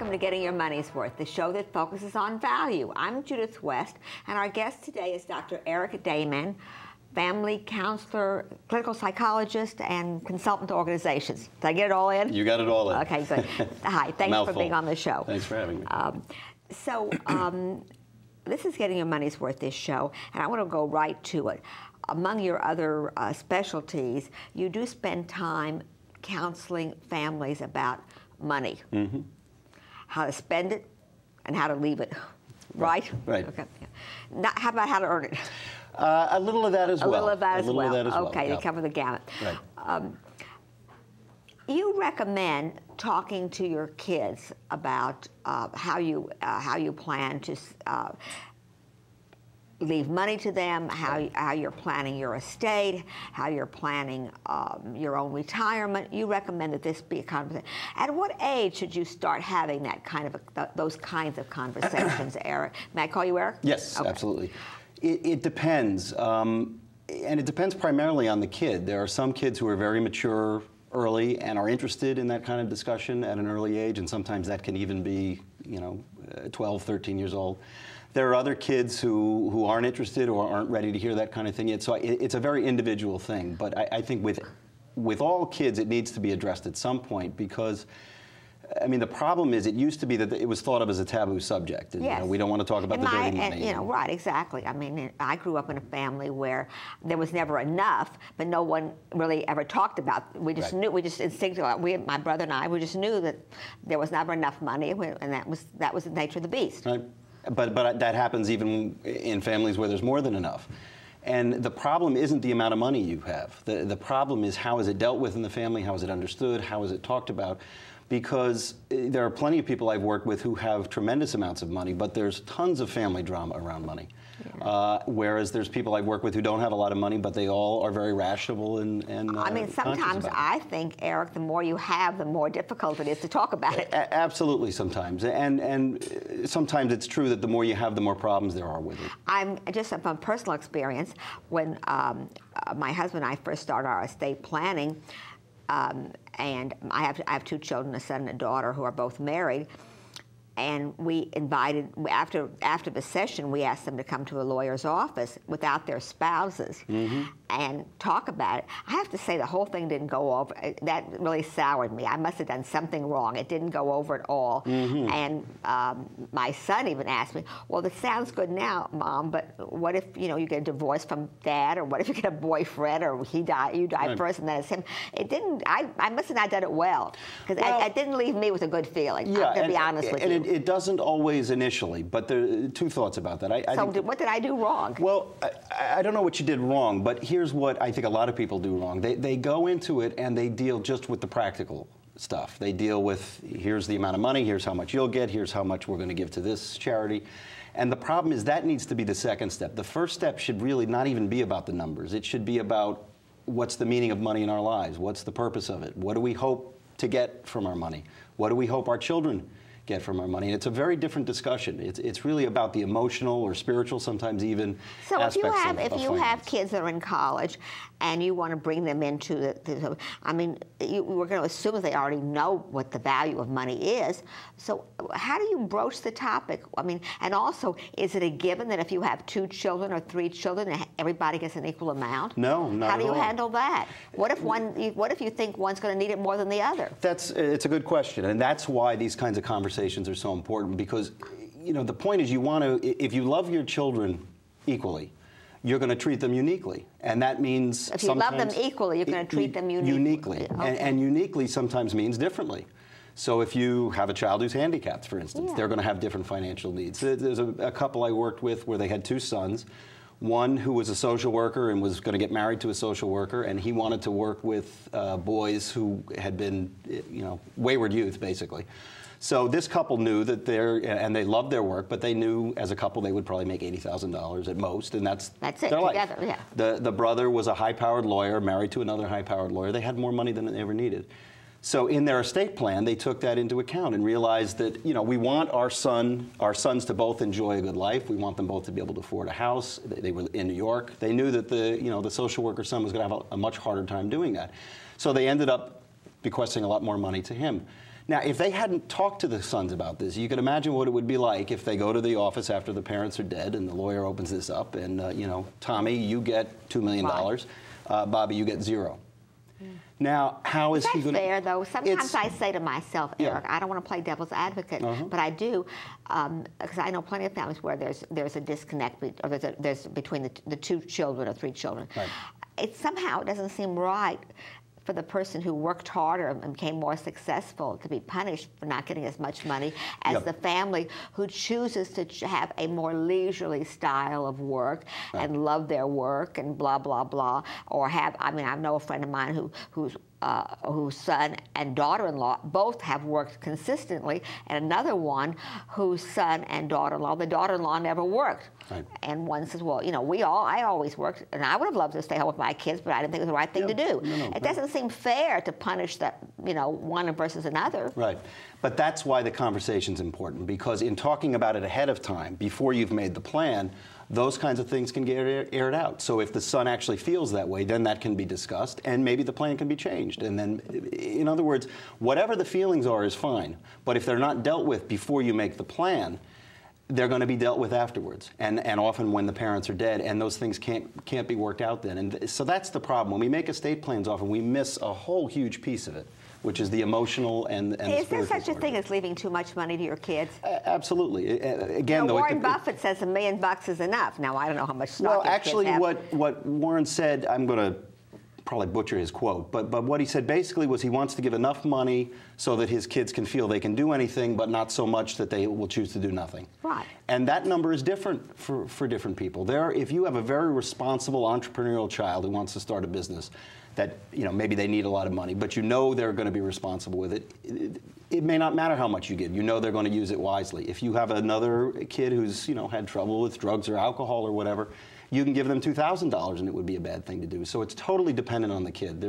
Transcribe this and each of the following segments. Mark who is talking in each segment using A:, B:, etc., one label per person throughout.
A: welcome to Getting Your Money's Worth, the show that focuses on value. I'm Judith West, and our guest today is Dr. Eric Dammann, family counselor, clinical psychologist, and consultant to organizations. Did I get it all in?
B: You got it all in.
A: Okay, good. Hi, thanks for being on the show.
B: Thanks for having me.
A: This is Getting Your Money's Worth, this show, and I want to go right to it. Among your other specialties, you do spend time counseling families about money, how to spend it and how to leave it, right?
B: Right.
A: Okay. Now, how about how to earn it?
B: A little of that as well.
A: A little of that as well. Okay,
B: yeah.
A: They cover the gamut.
B: Right.
A: You recommend talking to your kids about how you plan to leave money to them, how you're planning your estate, how you're planning your own retirement. You recommend that this be a conversation. At what age should you start having that kind of those kinds of conversations, Eric? May I call you Eric?
B: Yes,
A: okay.
B: Absolutely. It depends, and it depends primarily on the kid. There are some kids who are very mature early and are interested in that kind of discussion at an early age, and sometimes that can even be, 12, 13 years old. There are other kids who aren't interested or aren't ready to hear that kind of thing yet. So it's a very individual thing. But I think with all kids, it needs to be addressed at some point because, I mean, the problem is it used to be that it was thought of as a taboo subject. And,
A: yes.
B: We don't want to talk about the dirty money.
A: Right, exactly. I mean, I grew up in a family where there was never enough, but no one really ever talked about it. We just knew, we just instinctively, my brother and I, we just knew that there was never enough money, and that was the nature of the beast.
B: Right. But that happens even in families where there's more than enough. And the problem isn't the amount of money you have. The problem is how is it dealt with in the family, how is it understood, how is it talked about? Because there are plenty of people I've worked with who have tremendous amounts of money, but there's tons of family drama around money. Yeah. Whereas there's people I've worked with who don't have a lot of money, but they all are very rational and
A: I mean, sometimes I think, Eric, the more you have, the more difficult it is to talk about it.
B: Absolutely, sometimes. And sometimes it's true that the more you have, the more problems there are with it.
A: I'm just from personal experience, when my husband and I first started our estate planning, and I have two children, a son and a daughter, who are both married. And we invited, after the session, we asked them to come to a lawyer's office without their spouses and talk about it. I have to say the whole thing didn't go over. That really soured me. I must have done something wrong. It didn't go over at all. And my son even asked me, well, this sounds good now, Mom, but what if, you get a divorce from Dad, or what if you get a boyfriend, or you die first and then it's him? It didn't, I must have not done it well, because it didn't leave me with a good feeling, I'm going to be honest with you.
B: It doesn't always initially, but there are two thoughts about that.
A: What did I do wrong?
B: Well, I don't know what you did wrong, but here's what I think a lot of people do wrong. They go into it and they deal just with the practical stuff. They deal with, here's the amount of money, here's how much you'll get, here's how much we're going to give to this charity. And the problem is that needs to be the second step. The first step should really not even be about the numbers. It should be about what's the meaning of money in our lives? What's the purpose of it? What do we hope to get from our money? What do we hope our children get from our money? And it's a very different discussion. It's really about the emotional or spiritual, sometimes even aspects of finance.
A: If you have kids that are in college and you want to bring them into the I mean, we're going to assume that they already know what the value of money is. So how do you broach the topic? I mean, and also, is it a given that if you have 2 children or 3 children, everybody gets an equal amount?
B: No, not at all.
A: How do you handle that? What if you think one's going to need it more than the other?
B: It's a good question, and that's why these kinds of conversations are so important, because the point is, you want to, if you love your children equally, you're going to treat them uniquely, and that means
A: if you love them equally, you're going to treat them uniquely.
B: Okay. And uniquely sometimes means differently. So if you have a child who's handicapped, for instance, they're going to have different financial needs. There's a couple I worked with where they had 2 sons. One who was a social worker and was going to get married to a social worker, and he wanted to work with boys who had been, wayward youth, basically. So this couple knew that and they loved their work, but they knew as a couple they would probably make $80,000 at most, and that's
A: it
B: their
A: together.
B: Life.
A: Yeah.
B: The brother was a high-powered lawyer, married to another high-powered lawyer. They had more money than they ever needed. So in their estate plan, they took that into account and realized that, we want our sons to both enjoy a good life. We want them both to be able to afford a house. They were in New York. They knew that the social worker son was going to have a much harder time doing that. So they ended up bequesting a lot more money to him. Now, if they hadn't talked to the sons about this, you can imagine what it would be like if they go to the office after the parents are dead and the lawyer opens this up and, you know, Tommy, you get $2 million.
A: Right.
B: Bobby, you get 0. Now, how is he going to...
A: fair, though? Sometimes I say to myself, Eric,
B: Yeah.
A: I don't want to play devil's advocate, but I do, because I know plenty of families where there's a disconnect, or there's between the 2 children or 3 children.
B: Right.
A: It somehow doesn't seem right for the person who worked harder and became more successful to be punished for not getting as much money as
B: Yep.
A: the family who chooses to have a more leisurely style of work and love their work and blah, blah, blah. Or have, I mean, I know a friend of mine whose son and daughter-in-law both have worked consistently, and another one whose son and daughter-in-law, the daughter-in-law never worked.
B: Right.
A: And one says, well, you know, I always worked, and I would have loved to stay home with my kids, but I didn't think it was the right thing to do. It doesn't seem fair to punish one versus another.
B: Right. But that's why the conversation's important, because in talking about it ahead of time, before you've made the plan, those kinds of things can get aired out. So if the son actually feels that way, then that can be discussed, and maybe the plan can be changed. And then, in other words, whatever the feelings are is fine. But if they're not dealt with before you make the plan, they're going to be dealt with afterwards, and often when the parents are dead, and those things can't be worked out then. And so that's the problem. When we make estate plans, often we miss a whole huge piece of it, which is the emotional and the spiritual.
A: Is there such a thing
B: part.
A: as leaving too much money to your kids?
B: Absolutely. Again, though,
A: Warren Buffett says $1 million is enough. Now, I don't know how much stock
B: well,
A: your
B: actually,
A: kids have.
B: what Warren said, I'm going to probably butcher his quote, but what he said basically was he wants to give enough money so that his kids can feel they can do anything, but not so much that they will choose to do nothing.
A: Right.
B: And that number is different for different people. If you have a very responsible entrepreneurial child who wants to start a business, that, you know, maybe they need a lot of money, but you know they're going to be responsible with it. It may not matter how much you give. You know they're going to use it wisely. If you have another kid who's, you know, had trouble with drugs or alcohol or whatever, you can give them $2,000 and it would be a bad thing to do. So it's totally dependent on the kid.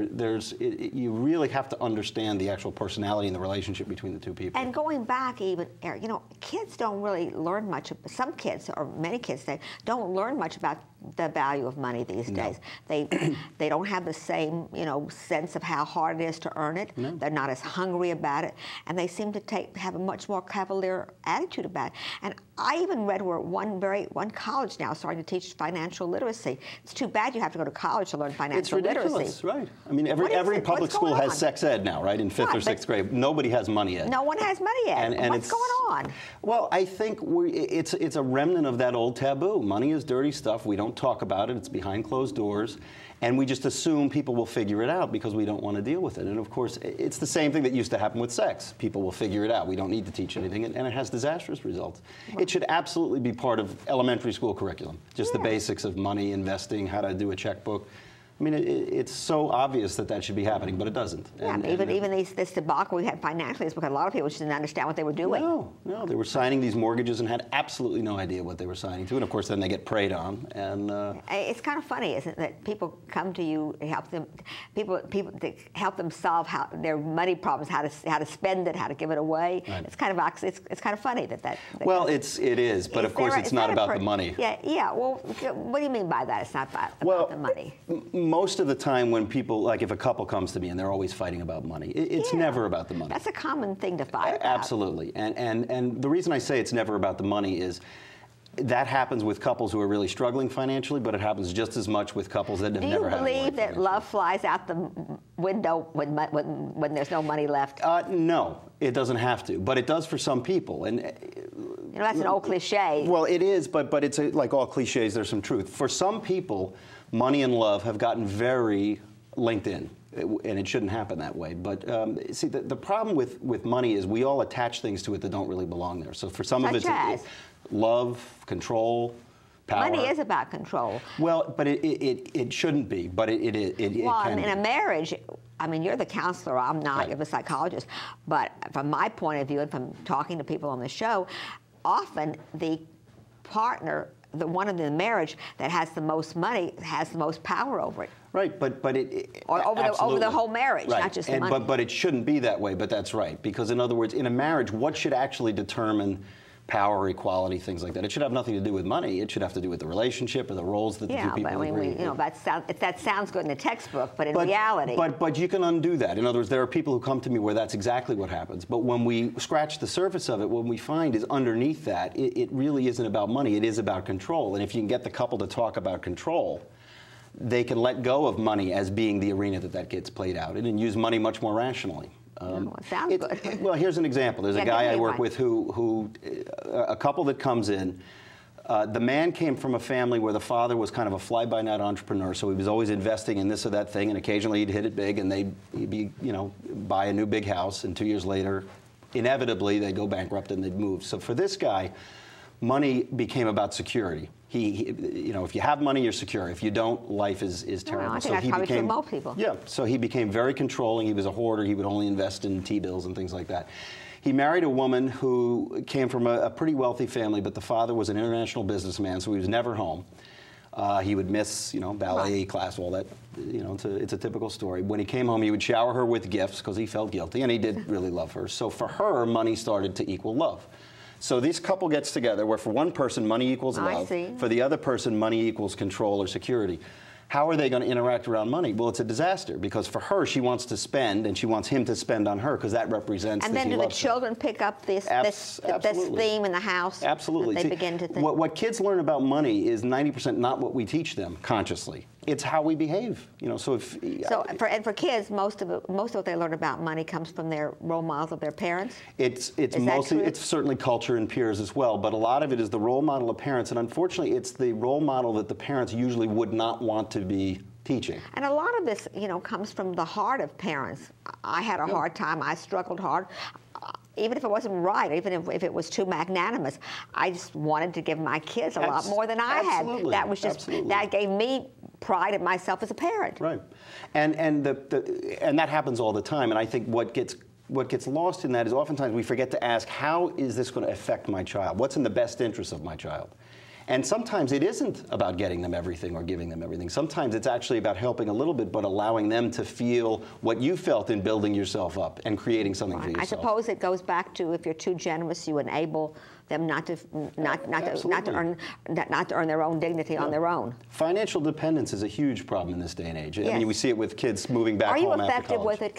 B: You really have to understand the actual personality and the relationship between the 2 people.
A: And going back even, Eric, you know, kids don't really learn much. Some kids, or many kids, they don't learn much about the value of money these days. They don't have the same, you know, sense of how hard it is to earn it. No. They're not as hungry about it, and they seem to have a much more cavalier attitude about it. And I even read where one college now is starting to teach financial literacy. It's too bad you have to go to college to learn financial literacy.
B: It's ridiculous, right? I mean, every public school has sex ed now, right? In 5th or 6th grade, nobody has money ed.
A: No one has money ed. And what's going on?
B: Well, I think it's a remnant of that old taboo. Money is dirty stuff. We don't talk about it. It's behind closed doors. And we just assume people will figure it out because we don't want to deal with it. And of course, it's the same thing that used to happen with sex. People will figure it out. We don't need to teach anything. And it has disastrous results. Right. It should absolutely be part of elementary school curriculum. Just the basics of money, investing, how to do a checkbook. I mean, it's so obvious that should be happening, but it doesn't.
A: Yeah, even this debacle we had financially is because a lot of people just didn't understand what they were doing.
B: No, they were signing these mortgages and had absolutely no idea what they were signing to, and of course then they get preyed on. And
A: it's kind of funny, isn't it, that people come to you and help them, people to help them solve their money problems, how to spend it, how to give it away. Right. It's kind of it's kind of funny that.
B: Well, it is, but of course it's not about the money.
A: Yeah. Well, what do you mean by that? It's not about the money.
B: Most of the time when people, like if a couple comes to me and they're always fighting about money, it's never about the money.
A: That's a common thing to fight about.
B: Absolutely. And the reason I say it's never about the money is that happens with couples who are really struggling financially, but it happens just as much with couples that have never had.
A: Do you believe that love flies out the window when there's no money left?
B: No, it doesn't have to, but it does for some people. And
A: you know, that's an old cliche.
B: Well, it is, but it's like all cliches, there's some truth. For some people, money and love have gotten very linked in, and it shouldn't happen that way. But see, the problem with money is we all attach things to it that don't really belong there. So for some of it's love, control, power.
A: Money is about control.
B: Well, but it shouldn't be, but it
A: well,
B: can
A: in a marriage, I mean, you're the counselor, I'm not, right. You're the psychologist. But from my point of view, and from talking to people on the show, often the partner, the one in the marriage that has the most money has the most power over it.
B: Right, but it
A: or over the whole marriage,
B: right.
A: Not just the money.
B: But it shouldn't be that way. But that's right, because in other words, in a marriage, what should actually determine power, equality, things like that. It should have nothing to do with money. It should have to do with the relationship or the roles that the two people agree.
A: You know, that sounds good in a textbook, but in reality.
B: But you can undo that. In other words, there are people who come to me where that's exactly what happens. But when we scratch the surface of it, what we find is underneath that, it really isn't about money. It is about control. And if you can get the couple to talk about control, they can let go of money as being the arena that gets played out in and use money much more rationally.
A: It sounds good.
B: Well, here's an example. There's a guy I work with who a couple that comes in, the man came from a family where the father was kind of a fly-by-night entrepreneur, so he was always investing in this or that thing, and occasionally he'd hit it big, and he'd be, you know, buy a new big house, and 2 years later, inevitably, they'd go bankrupt and they'd move. So for this guy, money became about security. You know, if you have money, you're secure. If you don't, life is terrible.
A: Well, I think that's probably true of most people.
B: Yeah, so he became very controlling. He was a hoarder. He would only invest in T-bills and things like that. He married a woman who came from a pretty wealthy family, but the father was an international businessman, so he was never home. He would miss, you know, ballet class, all that. You know, it's a typical story. When he came home, he would shower her with gifts because he felt guilty, and he did really love her. So for her, money started to equal love. So this couple gets together where for one person, money equals love. For the other person, money equals control or security. How are they going to interact around money? Well, it's a disaster because for her, she wants to spend and she wants him to spend on her because that represents
A: and
B: that he
A: then do the
B: loves
A: children
B: her.
A: pick up this theme in the house?
B: Absolutely.
A: They begin to think.
B: What kids learn about money is 90% not what we teach them consciously. It's how we behave. You know, so if
A: for kids, most of what they learn about money comes from their role models of their parents.
B: It's certainly culture and peers as well, but a lot of it is the role model of parents, and unfortunately, it's the role model that the parents usually would not want to be teaching.
A: And a lot of this, you know, comes from the heart of parents. I had a hard time. I struggled hard. Even if it wasn't right, even if it was too magnanimous, I just wanted to give my kids a lot more than I had. That was just that gave me pride in myself as a parent.
B: Right, and that happens all the time. And I think what gets lost in that is oftentimes we forget to ask, how is this going to affect my child? What's in the best interest of my child? And sometimes it isn't about getting them everything or giving them everything. Sometimes it's actually about helping a little bit, but allowing them to feel what you felt in building yourself up and creating something for yourself.
A: I suppose it goes back to if you're too generous, you enable them not to earn their own dignity on their own.
B: Financial dependence is a huge problem in this day and age. I mean, we see it with kids moving back home after college.
A: Are you effective with it?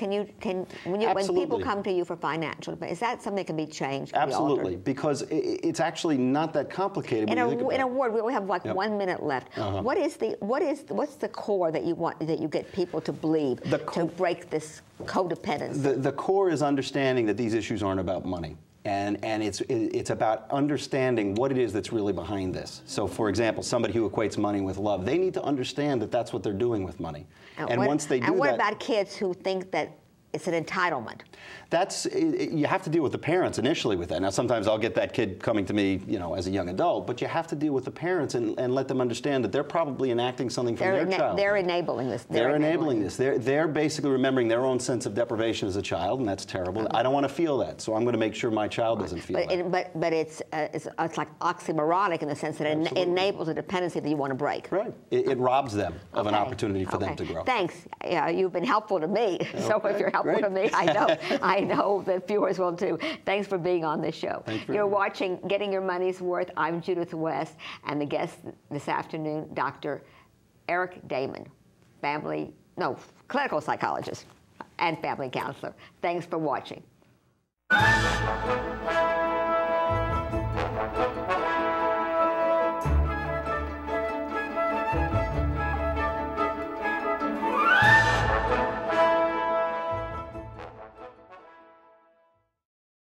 A: When people come to you for financial, is that something that can be changed?
B: Absolutely, because it's actually not that complicated.
A: In a word, we only have like 1 minute left. What's the core that you get people to believe to break this codependence?
B: The core is understanding that these issues aren't about money. And it's about understanding what it is that's really behind this. So, for example, somebody who equates money with love, they need to understand that that's what they're doing with money. Once they do that...
A: And what about kids who think that it's an entitlement?
B: You have to deal with the parents initially with that. Now, sometimes I'll get that kid coming to me, you know, as a young adult, but you have to deal with the parents and let them understand that they're probably enacting something from their child.
A: They're enabling this.
B: They're enabling this. They're basically remembering their own sense of deprivation as a child, and that's terrible. I don't want to feel that, so I'm going to make sure my child doesn't feel that.
A: But it's like oxymoronic in the sense that it enables a dependency that you want to break.
B: Right. It robs them of an opportunity for them to grow.
A: Thanks. You've been helpful to me. So if you're helpful to me, I know that viewers will too. Thanks for being on this show. You're watching Getting Your Money's Worth. I'm Judith West, and the guest this afternoon, Dr. Eric Dammann, clinical psychologist and family counselor. Thanks for watching.